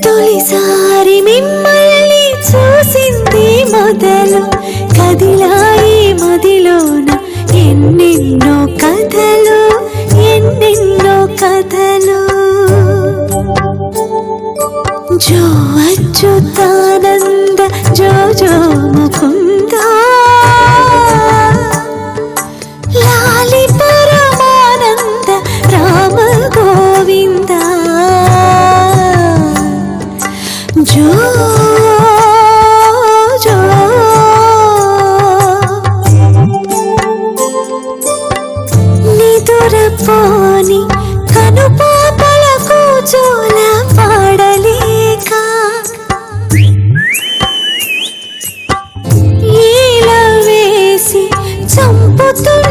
తొలిసారి మిమ్మల్ని చూసింది మొదలు కదిలాయి మదిలోన ఎన్నెన్నో కథలు ఎన్నెన్నో కథలు. జో అచ్యుతానంద జో జో ముకుంద లాలి పరమానంద రామ గోవింద జో జో. నిదురపోని కనుపాపలకు జోల పాడలేక ఈల వేసి చంపుతున్న